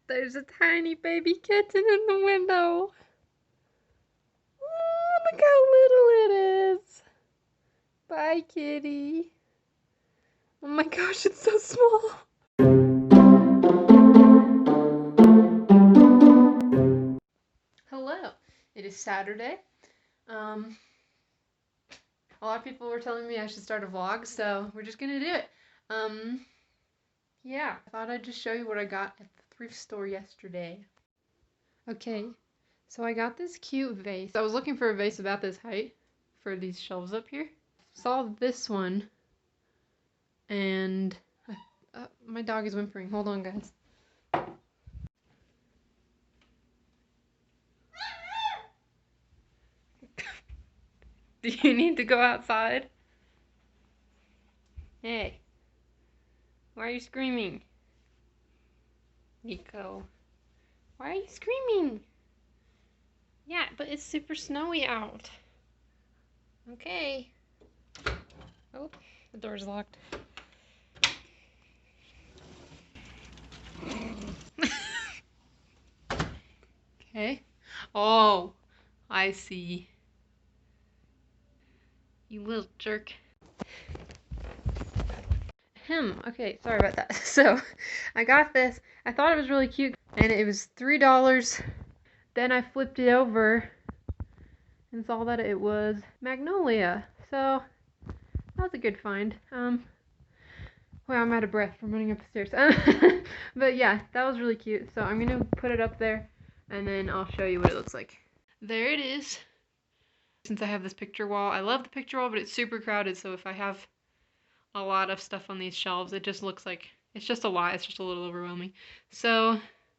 There's a tiny baby kitten in the window. Oh, look how little it is. Bye, kitty. Oh my gosh, it's so small. Hello. It is Saturday. A lot of people were telling me I should start a vlog, so we're just gonna do it. Yeah, I thought I'd just show you what I got at the thrift store yesterday. Okay, so I got this cute vase. I was looking for a vase about this height for these shelves up here. Saw this one, and my dog is whimpering. Hold on, guys. Do you need to go outside? Hey, why are you screaming? Nico, why are you screaming? Yeah, but it's super snowy out. Okay. Oh, the door's locked. Okay. Oh, I see. You little jerk. Okay, sorry about that. So, I got this. I thought it was really cute, and it was $3. Then I flipped it over and saw that it was magnolia. So, that was a good find. Well, I'm out of breath from running up the stairs. But yeah, that was really cute. So I'm gonna put it up there, and then I'll show you what it looks like. There it is. Since I have this picture wall, I love the picture wall, but it's super crowded, so if I have a lot of stuff on these shelves, it just looks like, it's just a lot, it's just a little overwhelming. So,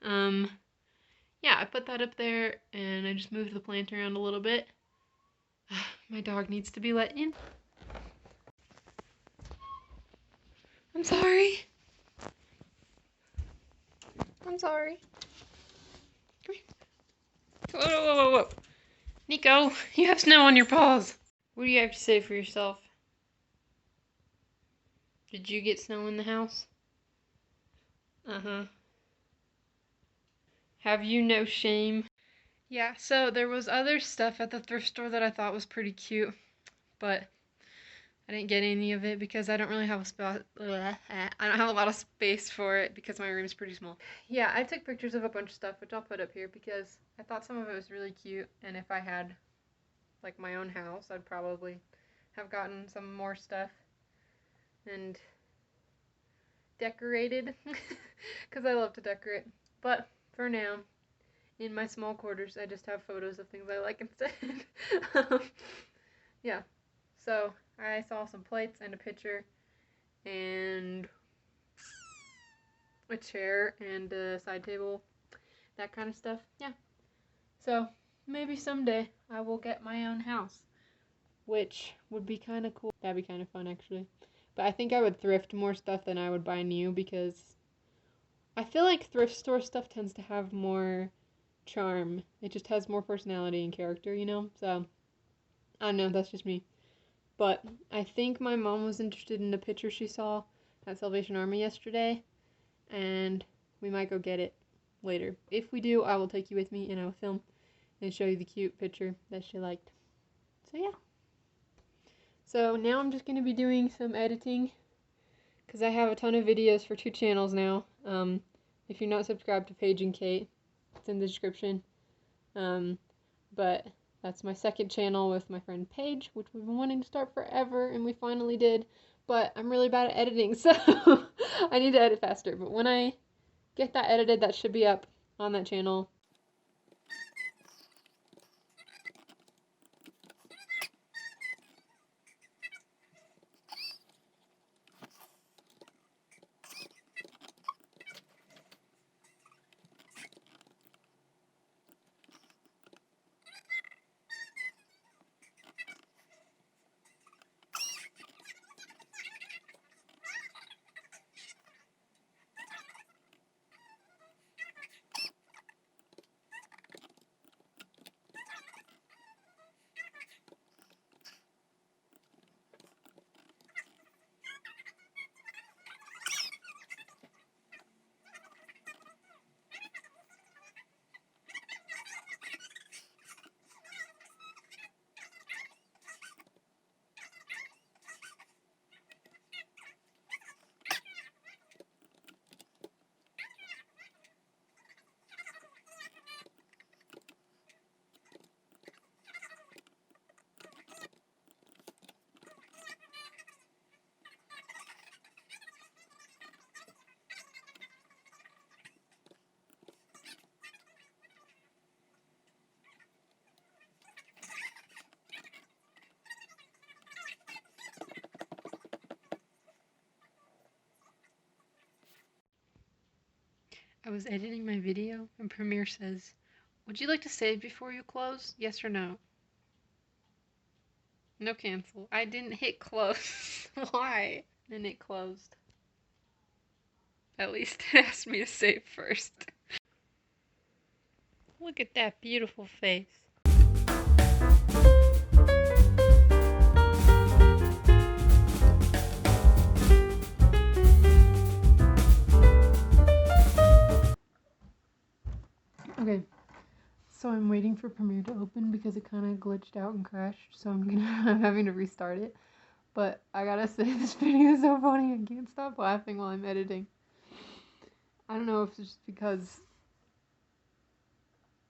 yeah, I put that up there, and I just moved the plant around a little bit. My dog needs to be let in. I'm sorry. I'm sorry. Come here. Whoa, whoa, whoa, whoa. Nico, you have snow on your paws. What do you have to say for yourself? Did you get snow in the house? Uh-huh. Have you no shame? Yeah, so there was other stuff at the thrift store that I thought was pretty cute, but I didn't get any of it because I don't really have a spot. I don't have a lot of space for it because my room is pretty small. Yeah, I took pictures of a bunch of stuff, which I'll put up here because I thought some of it was really cute, and if I had like my own house, I'd probably have gotten some more stuff and decorated because I love to decorate. But for now, in my small quarters, I just have photos of things I like instead. Yeah, so I saw some plates and a picture and a chair and a side table, that kind of stuff. Yeah, so maybe someday I will get my own house, which would be kind of cool. That'd be kind of fun, actually. But I think I would thrift more stuff than I would buy new because I feel like thrift store stuff tends to have more charm. It just has more personality and character, you know? So, I don't know, that's just me. But I think my mom was interested in the picture she saw at Salvation Army yesterday, and we might go get it later. If we do, I will take you with me and I will film and show you the cute picture that she liked. So yeah. So now I'm just going to be doing some editing because I have a ton of videos for 2 channels now. If you're not subscribed to Paige and Kate, it's in the description. But that's my second channel with my friend Paige, which we've been wanting to start forever, and we finally did. But I'm really bad at editing, so I need to edit faster. But when I get that edited, that should be up on that channel. I was editing my video and Premiere says, "Would you like to save before you close? Yes or no?" No cancel. I didn't hit close. Why? And it closed. At least it asked me to save first. Look at that beautiful face. Okay, so I'm waiting for Premiere to open because it kind of glitched out and crashed, so I'm having to restart it. But I gotta say, this video is so funny, I can't stop laughing while I'm editing. I don't know if it's just because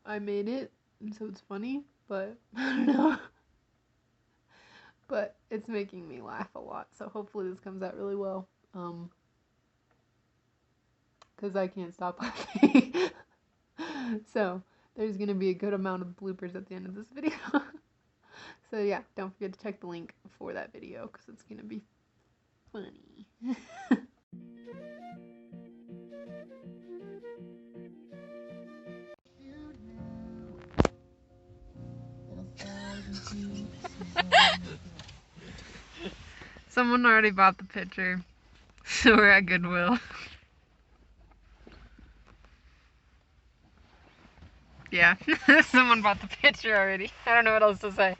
I made it, and so it's funny, but I don't know. But it's making me laugh a lot, so hopefully this comes out really well. Because I can't stop laughing. So, there's going to be a good amount of bloopers at the end of this video. So yeah, don't forget to check the link for that video, because it's going to be funny. Someone already bought the picture, so we're at Goodwill. Yeah, someone bought the picture already. I don't know what else to say.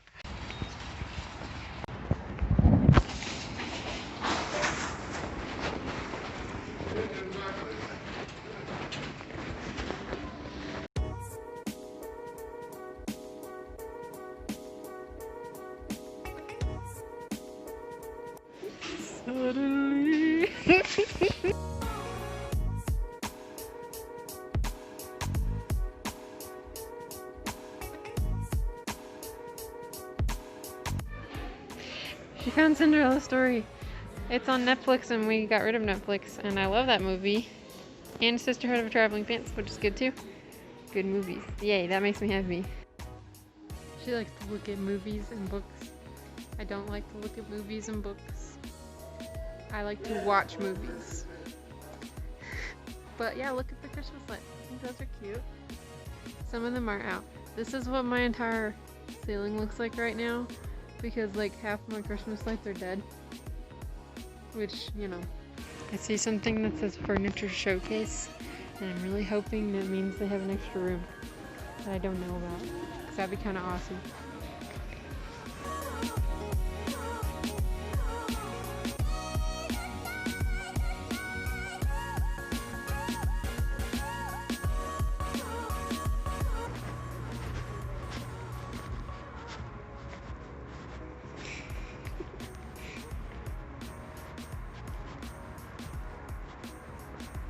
Suddenly. She found Cinderella Story. It's on Netflix and we got rid of Netflix, and I love that movie. And Sisterhood of a Traveling Pants, which is good too. Good movies. Yay, that makes me happy. She likes to look at movies and books. I don't like to look at movies and books. I like to watch movies. But yeah, look at the Christmas lights. I think those are cute. Some of them are out. This is what my entire ceiling looks like right now, because like half of my Christmas lights are dead. Which, you know. I see something that says furniture showcase, and I'm really hoping that means they have an extra room that I don't know about, because that'd be kind of awesome.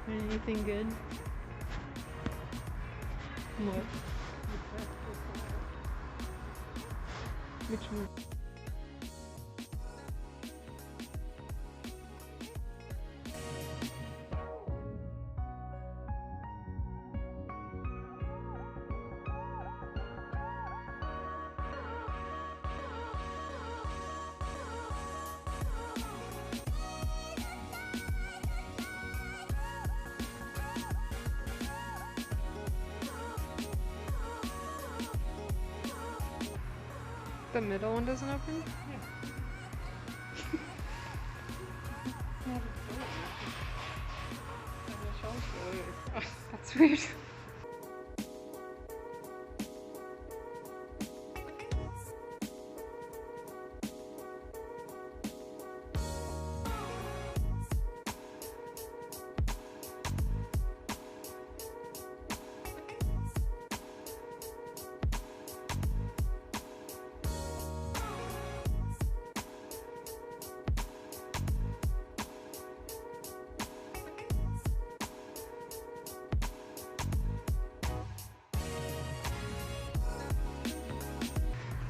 Anything good? What? Which one? The middle one doesn't open? Yeah. Oh, that's weird.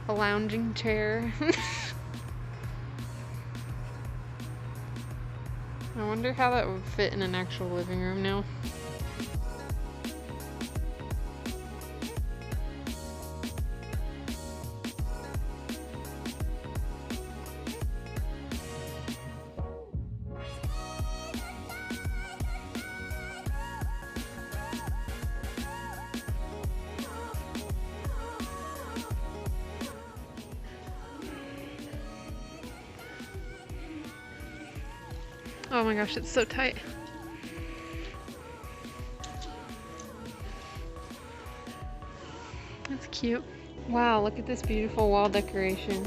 A lounging chair. I wonder how that would fit in an actual living room now. Oh my gosh, it's so tight. That's cute. Wow, look at this beautiful wall decoration.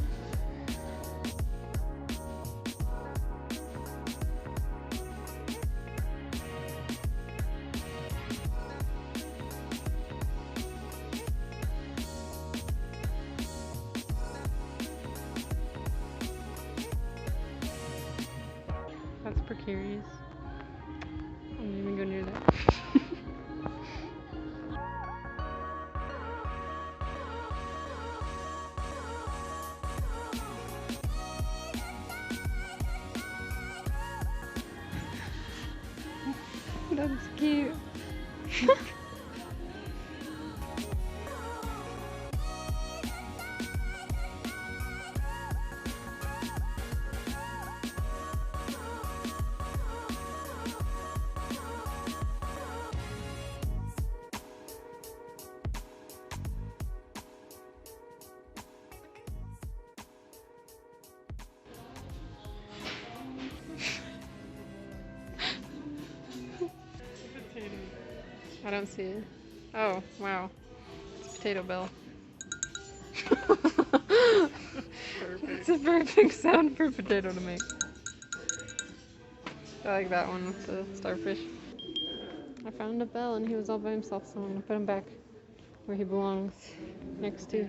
That's precarious. I won't even go near that. That's cute. I don't see it. Oh, wow. It's Potato Bell. It's a perfect sound for a potato to make. I like that one with the starfish. I found a bell and he was all by himself, so I'm gonna put him back where he belongs, next to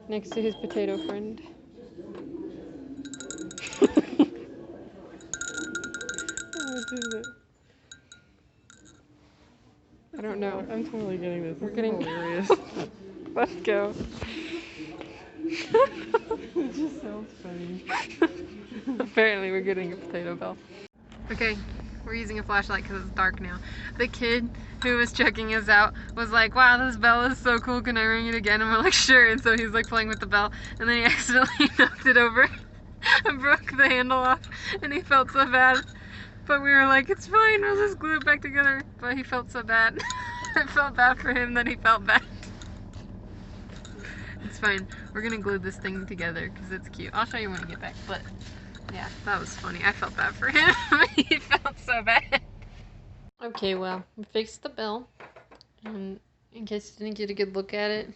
his potato friend. What is it? I don't know. I'm totally getting this. We're getting hilarious. Let's go. It just sounds funny. Apparently we're getting a potato bell. Okay, we're using a flashlight because it's dark now. The kid who was checking us out was like, wow, this bell is so cool, can I ring it again? And we're like, sure. And so he's like playing with the bell, and then he accidentally knocked it over and broke the handle off, and he felt so bad. But we were like, it's fine, we'll just glue it back together. But he felt so bad. I felt bad for him that he felt bad. It's fine. We're gonna glue this thing together because it's cute. I'll show you when we get back, but yeah, that was funny. I felt bad for him. He felt so bad. Okay, well, we fixed the bell. And in case you didn't get a good look at it,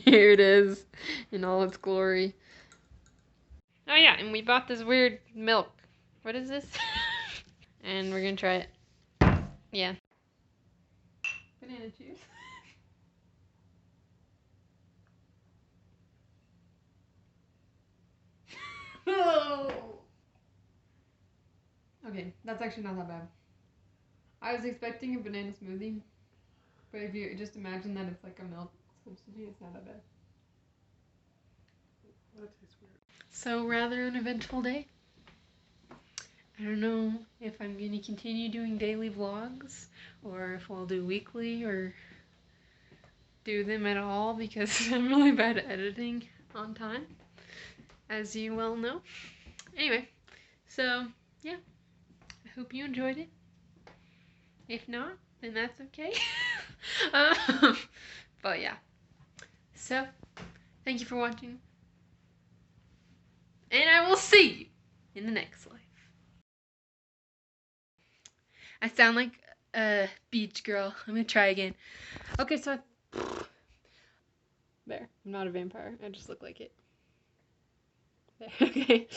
here it is in all its glory. Oh yeah, and we bought this weird milk. What is this? And we're gonna try it. Yeah. Banana juice. Oh. Okay, that's actually not that bad. I was expecting a banana smoothie, but if you just imagine that it's like a milk substitute, it's not that bad. That tastes weird. So, rather uneventful day. I don't know if I'm going to continue doing daily vlogs, or if we'll do weekly, or do them at all, because I'm really bad at editing on time, as you well know. Anyway, so, yeah. I hope you enjoyed it. If not, then that's okay. But yeah. So, thank you for watching. And I will see you in the next life. I sound like a beach girl. I'm gonna try again. Okay, so there. I'm not a vampire. I just look like it. There. Okay.